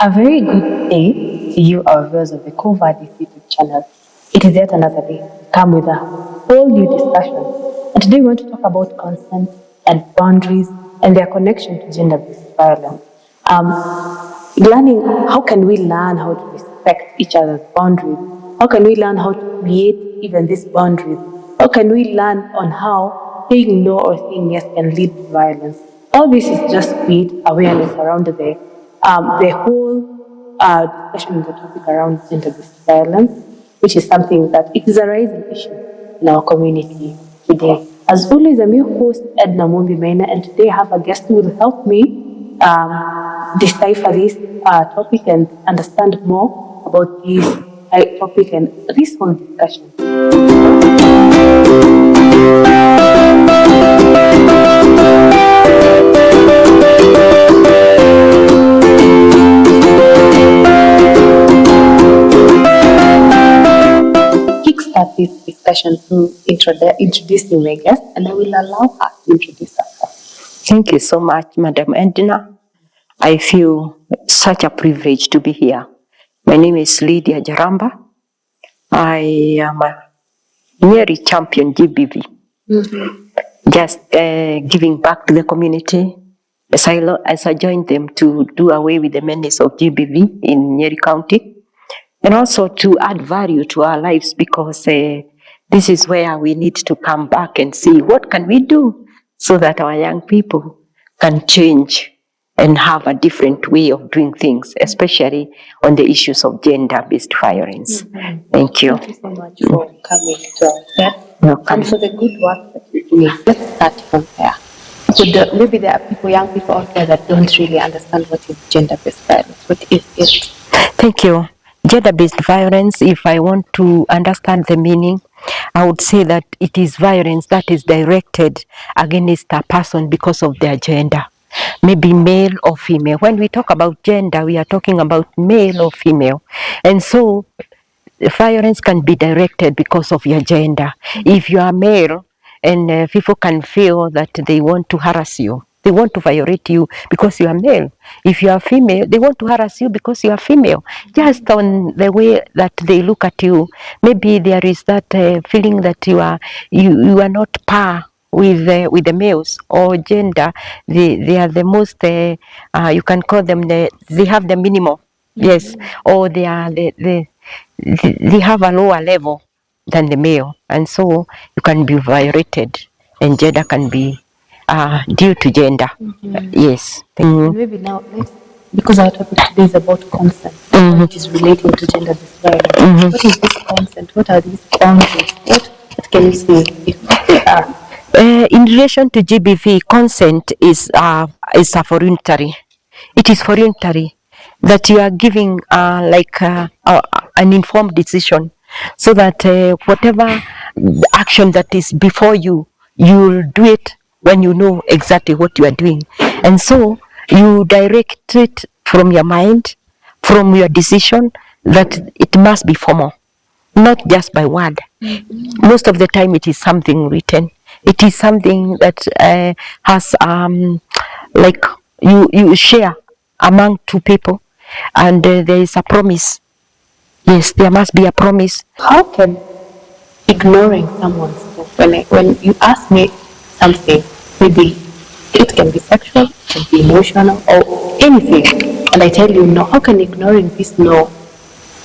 A very good day to you, our viewers of the Quo Vadis YouTube channel. It is yet another day. Come with a whole new discussion. And today we want to talk about consent and boundaries and their connection to gender-based violence. Learning, how can we learn how to respect each other's boundaries? How can we learn how to create even these boundaries? How can we learn on how saying no or saying yes can lead to violence? All this is just create awareness around the whole discussion on the topic around gender-based violence, which is something that it is a rising issue in our community today. As always, I'm your host, Edna Mumbi Maina, and today I have a guest who will help me decipher this topic and understand more about this topic and this whole discussion. Kickstart this discussion through introducing my guest, and I will allow her to introduce herself. Thank you so much, Madam Edna. I feel such a privilege to be here. My name is Lydia Jaramba. I am a Nyeri champion GBV. Just giving back to the community as I joined them to do away with the menace of GBV in Nyeri County, and also to add value to our lives, because this is where we need to come back and see what can we do so that our young people can change and have a different way of doing things, especially on the issues of gender-based violence. Thank you. Thank you so much for coming to our set. Welcome. And for the good work that you're doing. Let's start from there. Maybe there are young people out there that don't really understand what is gender-based violence. What is it? Thank you. Gender-based violence, if I want to understand the meaning, I would say that it is violence that is directed against a person because of their gender, maybe male or female. When we talk about gender, we are talking about male or female. And so violence can be directed because of your gender. If you are male and people can feel that they want to harass you, they want to violate you because you are male. If you are female, they want to harass you because you are female. Just on the way that they look at you, maybe there is that feeling that you are not par with the males or gender. They are the most you can call them they have the minimal, yes, or they are they have a lower level than the male, and so you can be violated, and gender can be due to gender. Yes. Maybe now, because our topic today is about consent, which is relating to gender-based violence. What is this consent? What are these boundaries? What can you say if they are? In relation to GBV, consent is a voluntary. It is voluntary that you are giving an informed decision, so that whatever action that is before you, you'll do it when you know exactly what you are doing. And so you direct it from your mind, from your decision, that it must be formal, not just by word. Most of the time it is something written. It is something that has you share among two people, and there is a promise. Yes, there must be a promise. How can ignoring someone's stuff, when you ask me something, maybe it can be sexual, it can be emotional, or anything, and I tell you no, how can ignoring this no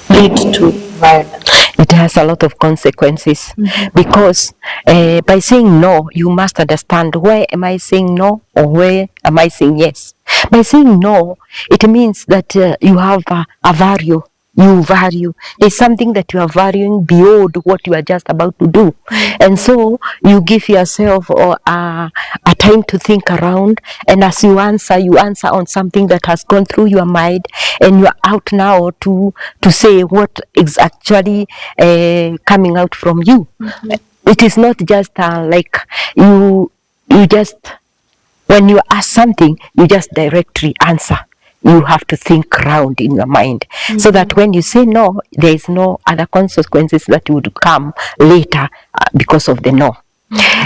lead to violence? It has a lot of consequences, because by saying no, you must understand, where am I saying no or where am I saying yes? By saying no, it means that you have a value. You value. There's something that you are valuing beyond what you are just about to do. And so you give yourself a time to think around, and as you answer on something that has gone through your mind, and you are out now to say what is actually coming out from you. It is not just like you just, when you ask something, you just directly answer. You have to think around in your mind, so that when you say no, there is no other consequences that would come later because of the no.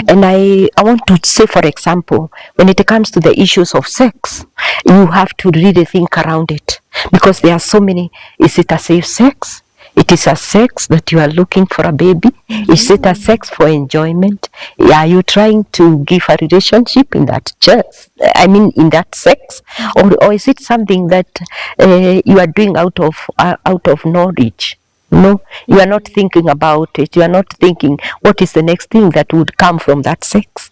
And I want to say, for example, when it comes to the issues of sex, you have to really think around it. because there are so many. Is it a safe sex? It is a sex that you are looking for a baby. Is it a sex for enjoyment? Are you trying to give a relationship in that church? I mean, in that sex, or is it something that you are doing out of knowledge? No, you are not thinking about it. You are not thinking what is the next thing that would come from that sex,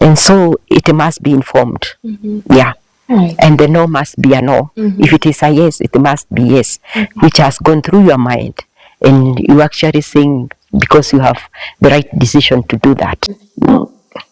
and so it must be informed. Yeah. Right. And the no must be a no. If it is a yes, it must be yes, which has gone through your mind. And you actually saying because you have the right decision to do that.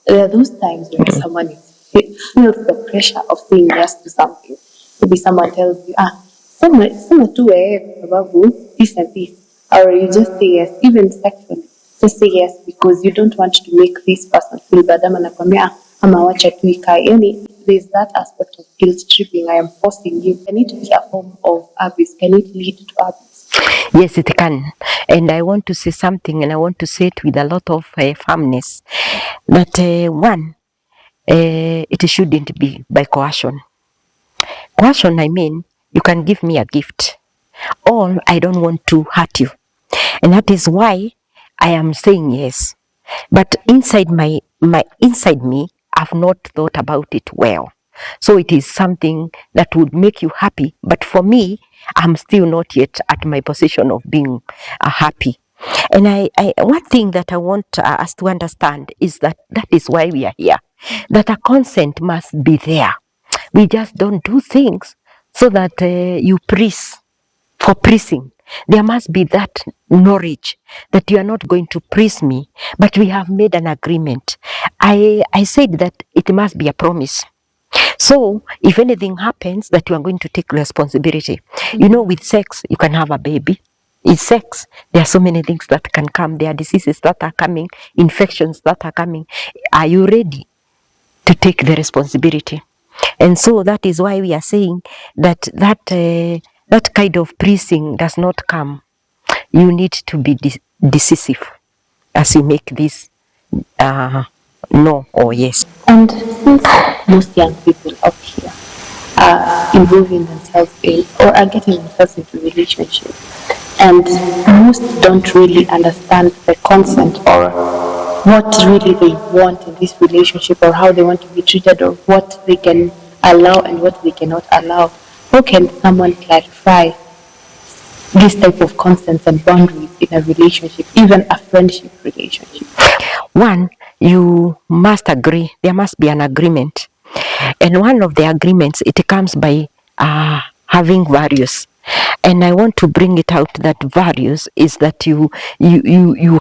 There are those times when someone feels the pressure of saying yes to something. Maybe someone tells you, sema tu kwa sababu this and this. Or you just say yes, even sexually. Just say yes because you don't want to make this person feel bad. Ama nakwambia, ama wacha tu ikae. Yani, there's that aspect of guilt tripping. I am forcing you. Can it be a form of abuse? Can it lead to abuse? Yes, it can. And I want to say something, and I want to say it with a lot of firmness, that one, it shouldn't be by coercion. Coercion, I mean, you can give me a gift, or I don't want to hurt you. And that is why I am saying yes. But inside inside me, I've not thought about it well. So it is something that would make you happy. But for me, I'm still not yet at my position of being happy. And one thing that I want us to understand is that is why we are here. That a consent must be there. We just don't do things so that you praise for praising. There must be that knowledge that you are not going to praise me, but we have made an agreement. I said that it must be a promise. So if anything happens, that you are going to take responsibility. You know, with sex, you can have a baby. In sex, there are so many things that can come. There are diseases that are coming, infections that are coming. Are you ready to take the responsibility? And so that is why we are saying that that kind of praising does not come. You need to be decisive as you make this no or yes. And since most young people out here are involving themselves in or are getting themselves into relationships, and most don't really understand the consent or what really they want in this relationship or how they want to be treated or what they can allow and what they cannot allow, how can someone clarify this type of consents and boundaries in a relationship, even a friendship relationship? One, you must agree. There must be an agreement. And one of the agreements, it comes by having values. And I want to bring it out that values is that you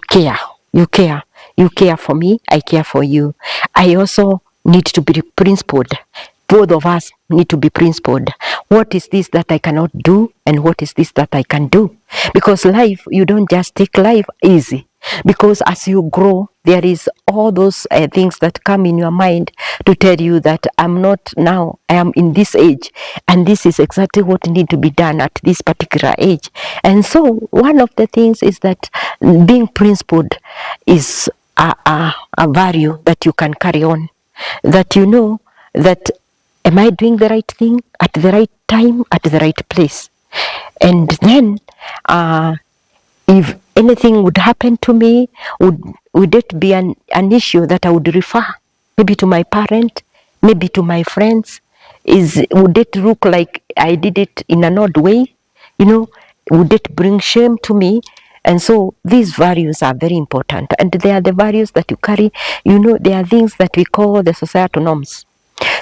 care. You care. You care for me, I care for you. I also need to be principled. Both of us need to be principled. What is this that I cannot do and what is this that I can do? Because life, you don't just take life easy. Because as you grow, there is all those things that come in your mind to tell you that I'm not now, I am in this age, and this is exactly what need to be done at this particular age. And so one of the things is that being principled is a value that you can carry on. That you know that am I doing the right thing at the right time, at the right place? And then if anything would happen to me, would it be an issue that I would refer maybe to my parent, maybe to my friends? Would it look like I did it in an odd way? You know, would it bring shame to me? And so these values are very important. And they are the values that you carry. You know, there are things that we call the societal norms.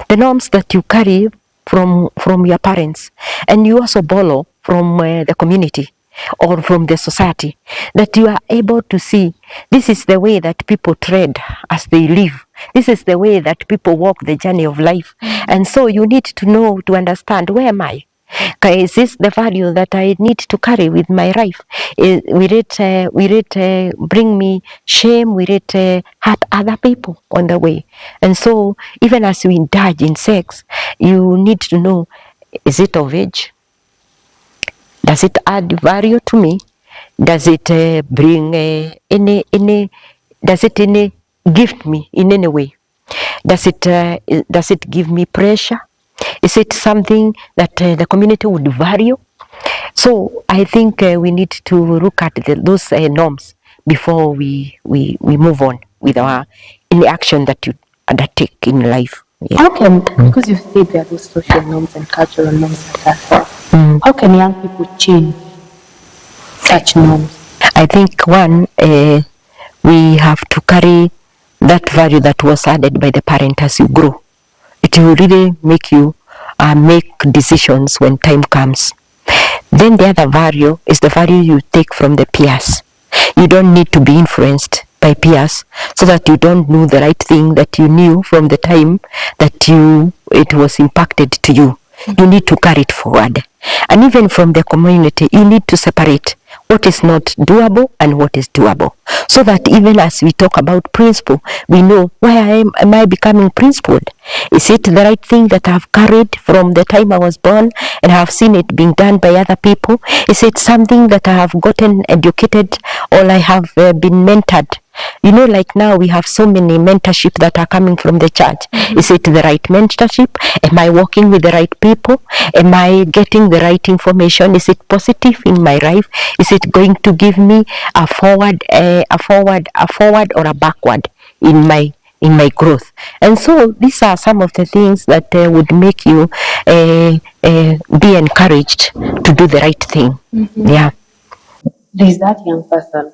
The norms that you carry from your parents. And you also borrow from the community or from the society, that you are able to see this is the way that people tread as they live. This is the way that people walk the journey of life. And so you need to know, to understand, where am I? Is this the value that I need to carry with my life? Will it bring me shame? Will it hurt other people on the way? And so even as you indulge in sex, you need to know, is it of age? Does it add value to me? Does it bring does it gift me in any way? Does it give me pressure? Is it something that the community would value? So I think we need to look at those norms before we move on with any action that you undertake in life. Yeah. How can, because you've said there are those social norms and cultural norms that are there, how can young people change such norms? I think one, we have to carry that value that was added by the parent as you grow. It will really make you make decisions when time comes. Then the other value is the value you take from the peers. You don't need to be influenced by peers so that you don't know the right thing that you knew from the time that it was impacted to you. You need to carry it forward. And even from the community, you need to separate what is not doable and what is doable. So that even as we talk about principle, we know, why am I becoming principled? Is it the right thing that I've carried from the time I was born and have seen it being done by other people? Is it something that I have gotten educated or I have been mentored? You know, like now we have so many mentorship that are coming from the church. Is it the right mentorship? Am I working with the right people? Am I getting the right information? Is it positive in my life? Is it going to give me a forward or a backward in my growth? And so these are some of the things that would make you be encouraged to do the right thing. Yeah. There's that young person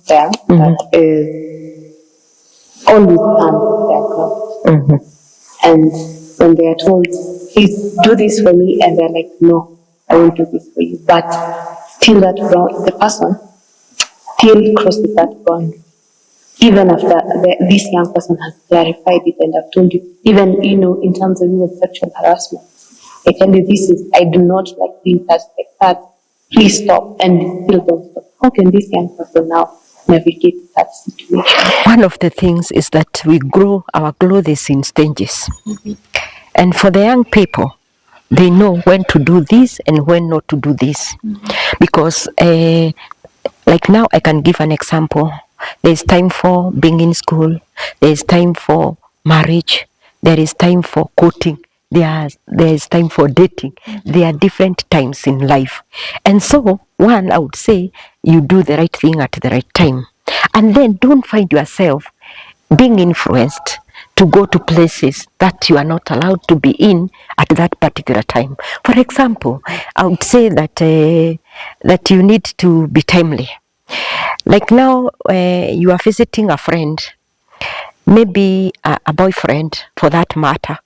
there that is always their growth. And when they are told, please do this for me, and they're like, no, I won't do this for you. But still the person still crosses that boundary. Even after this young person has clarified it and I've told you, even, in terms of even sexual harassment, I tell you, I do not like being touched like that. Please stop, and still don't stop. How can this young person now navigate that situation? One of the things is that we grow our clothes in stages. And for the young people, they know when to do this and when not to do this. Because like now I can give an example. There's time for being in school. There's time for marriage. There is time for courting. There is time for dating. There are different times in life. And so, one, I would say, you do the right thing at the right time. And then don't find yourself being influenced to go to places that you are not allowed to be in at that particular time. For example, I would say that you need to be timely. Like now, you are visiting a friend, maybe a boyfriend for that matter.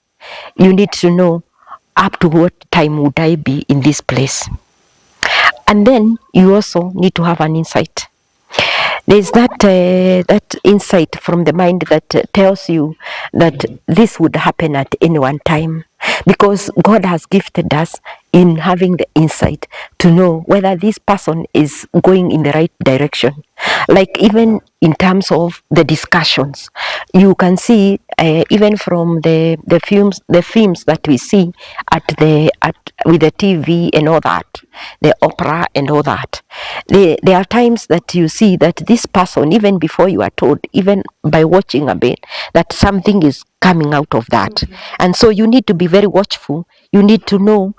You need to know up to what time would I be in this place. And then you also need to have an insight. There's that insight from the mind that tells you that this would happen at any one time, because God has gifted us in having the insight to know whether this person is going in the right direction. Like even in terms of the discussions, you can see even from the films that we see with the TV and all that, the opera and all that. There are times that you see that this person, even before you are told, even by watching a bit, that something is coming out of that. And so you need to be very watchful. You need to know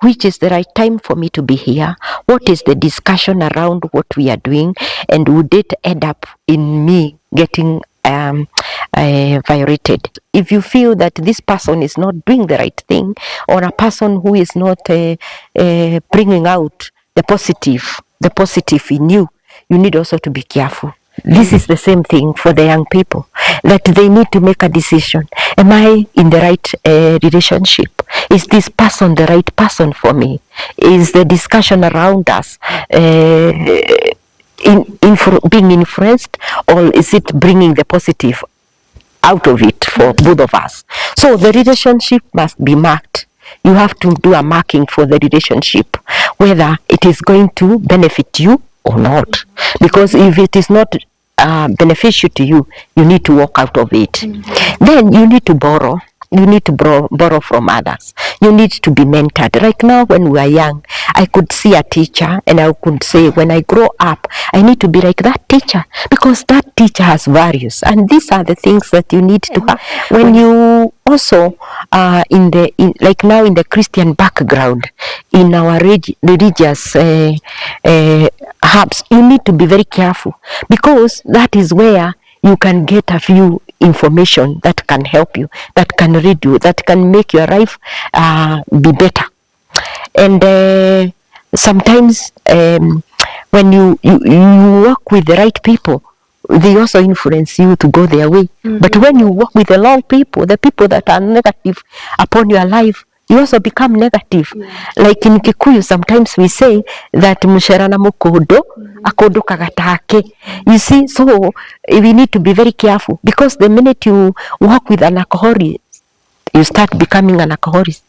which is the right time for me to be here. What is the discussion around what we are doing? And would it end up in me getting violated? If you feel that this person is not doing the right thing, or a person who is not bringing out the positive in you, you need also to be careful. This is the same thing for the young people, that they need to make a decision. Am I in the right relationship? Is this person the right person for me? Is the discussion around us being influenced, or is it bringing the positive out of it for both of us? So the relationship must be marked. You have to do a marking for the relationship, whether it is going to benefit you or not. Because if it is not beneficial to you, you need to walk out of it. Then you need to borrow. You need to borrow from others. You need to be mentored. Like now when we are young, I could see a teacher and I could say, when I grow up, I need to be like that teacher, because that teacher has values. And these are the things that you need to have. When you also like now in the Christian background, in our religious hubs, you need to be very careful, because that is where you can get a few information that can help you, that can read you, that can make your life be better. And sometimes when you work with the right people, they also influence you to go their way. But when you work with the wrong people, the people that are negative upon your life, you also become negative. Like in Kikuyu, sometimes we say that musherana mukodo akodo kagatake. You see, so we need to be very careful, because the minute you work with an alcoholic, you start becoming an alcoholic.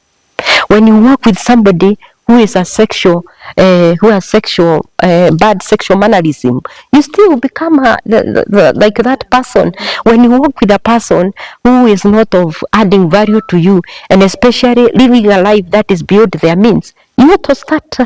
When you work with somebody who is a sexual, who has sexual, bad sexual mannerism, you still become like that person. When you work with a person who is not of adding value to you, and especially living a life that is beyond their means, you have to start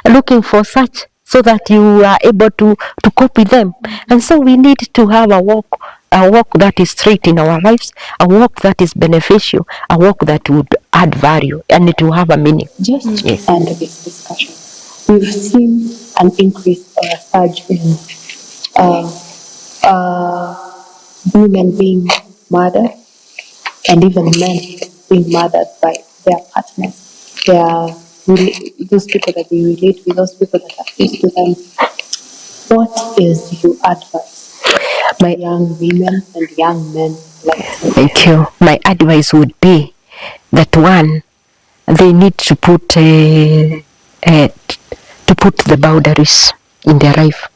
looking for such, so that you are able to cope with them. And so we need to have a walk that is straight in our lives, a walk that is beneficial, a walk that would add value, and it will have a meaning. Just to end this discussion, we've seen an increase or a surge in women being murdered, and even men being murdered by their partners, those people that they relate with, those people that are close to them. What is your advice to young women and young men like you? Thank you. My advice would be that, one, they need to put the boundaries in their life.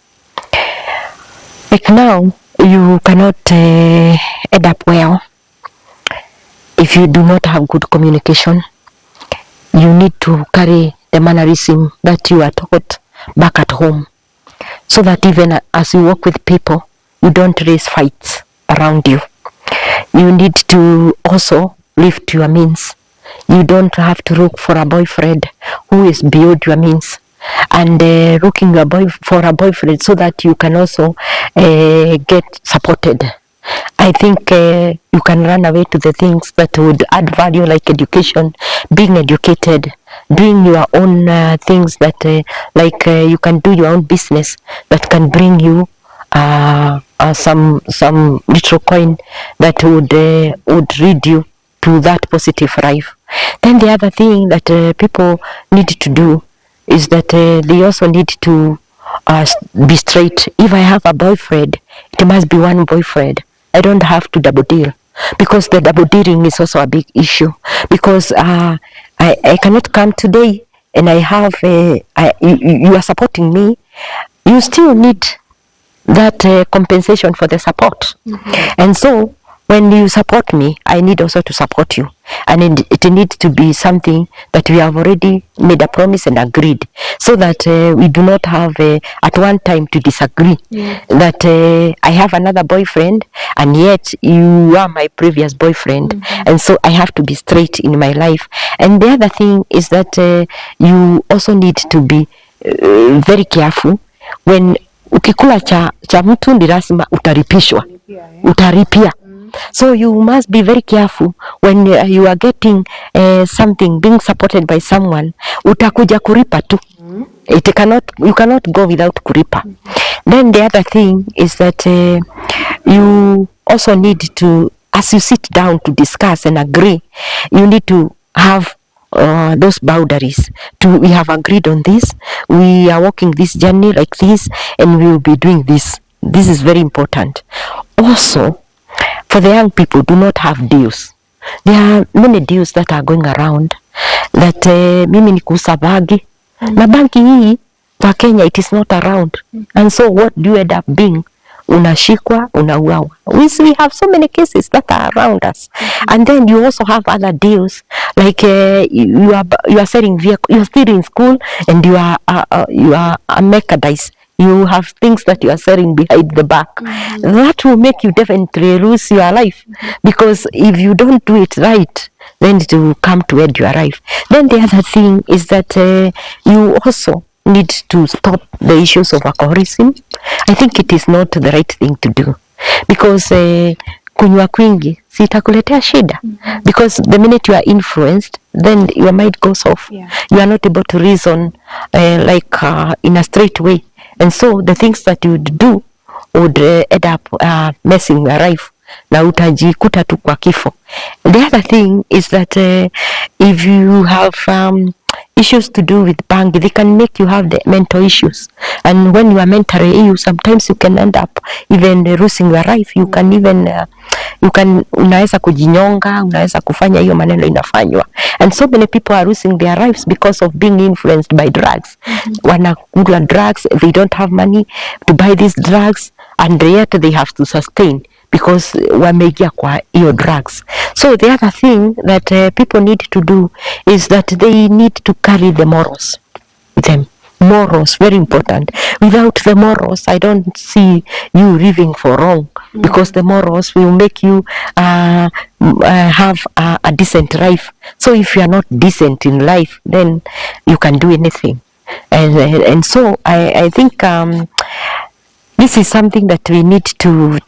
Like now, you cannot end up well if you do not have good communication. You need to carry the mannerism that you are taught back at home, so that even as you work with people, you don't raise fights around you. You need to also live to your means. You don't have to look for a boyfriend who is beyond your means, and looking for a boyfriend so that you can also get supported. I think you can run away to the things that would add value, like education, being educated, doing your own things that you can do your own business that can bring you some little coin that would lead you to that positive life. Then the other thing that people need to do is that they also need to be straight. If I have a boyfriend, it must be one boyfriend. I don't have to double deal, because the double dealing is also a big issue. Because I cannot come today and I have you are supporting me. You still need that compensation for the support. And so when you support me, I need also to support you, and it needs to be something that we have already made a promise and agreed, so that we do not have at one time to disagree. That I have another boyfriend and yet you are my previous boyfriend, and so I have to be straight in my life. And the other thing is that you also need to be very careful. When ukikula cha mtu ni lazima utaripia. So you must be very careful when you are getting something, being supported by someone. Utakuja kuripa tu. You cannot go without kuripa. Then the other thing is that you also need to, as you sit down to discuss and agree, you need to have those boundaries. We have agreed on this, we are walking this journey like this, and we will be doing this. This is very important. Also, for the young people, do not have deals. There are many deals that are going around that mimi ni kuuza bangi, na bangi hii kwa Kenya it is not around. And so what do you end up being? Unashikwa, unauawa. We have so many cases that are around us. And then you also have other deals, like you are selling vehicles. You are still in school and you are a mechanized. You have things that you are selling behind the back. That will make you definitely lose your life, because if you don't do it right, then to come to where you arrive. Then the other thing is that you also need to stop the issues of alcoholism. I think it is not the right thing to do, because kunywa kwingi sitakuletea shida, because the minute you are influenced, then your mind goes off. You are not able to reason in a straight way, and so the things that you would do would end up messing your life, na utajikuta tu kwa kifo. The other thing is that if you have issues to do with bang, they can make you have the mental issues, and when you are mentally ill, sometimes you can end up even losing your life. You can even unaweza kujinyonga, unaweza kufanya hiyo maneno inafanywa, and so many people are losing their lives because of being influenced by drugs. Wanakula drugs, they don't have money to buy these drugs, and yet they have to sustain because wameingia kwa hiyo drugs. So the other thing that people need to do is that they need to carry the morals with them. Morals, very important. Without the morals, I don't see you living for long, because the morals will make you have a decent life. So if you are not decent in life, then you can do anything. And so I think this is something that we need to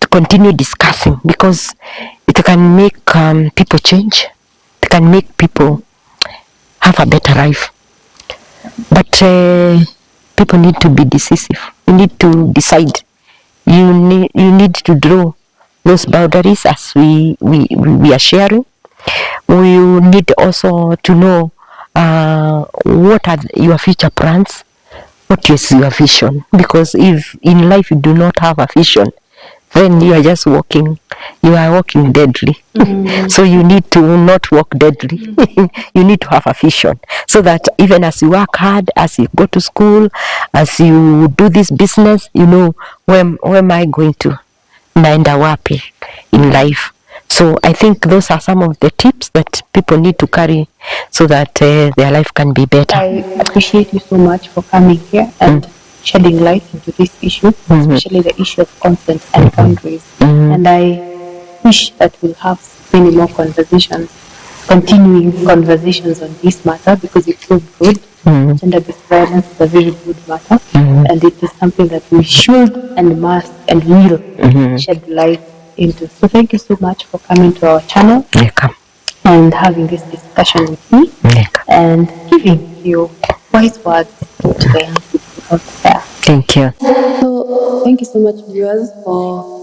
continue discussing, because it can make people change. It can make people have a better life. But people need to be decisive. You need to decide. You need to draw those boundaries as we are sharing. We need also to know what are your future plans. What is your vision? Because if in life you do not have a vision, then you are just walking. You are walking deadly. So you need to not walk deadly. You need to have a vision, so that even as you work hard, as you go to school, as you do this business, you know, where am I going to? Naenda wapi in life? So I think those are some of the tips that people need to carry, so that their life can be better. I appreciate you so much for coming here and shedding light into this issue, especially the issue of consent and boundaries. And I wish that we'll have many more conversations, continuing conversations on this matter, because it's so good. Gender-based violence is a very good matter, and it is something that we should and must and will shed light into. So thank you so much for coming to our channel and having this discussion with me and giving your wise words to the young people out there. Thank you. So thank you so much, viewers, for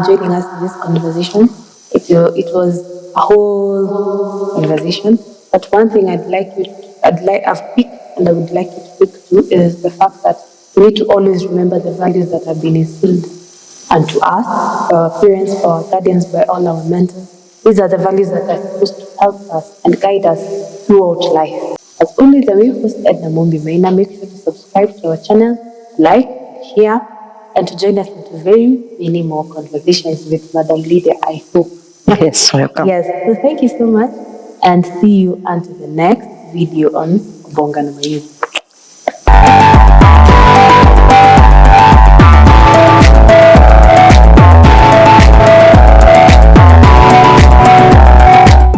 joining us in this conversation. It was a whole conversation, but one thing I've picked and I would like you to pick too is the fact that we need to always remember the values that have been instilled unto us, our parents, our guardians, by all our mentors. These are the values that are supposed to help us and guide us throughout life. As always, I'm your host, Edna Mombi Maina. Make sure to subscribe to our channel, like, share, and to join us into very many more conversations with Madam Leader, I hope. Yes, welcome. Yes, so thank you so much, and see you until the next video on Bonga na Mayuzi.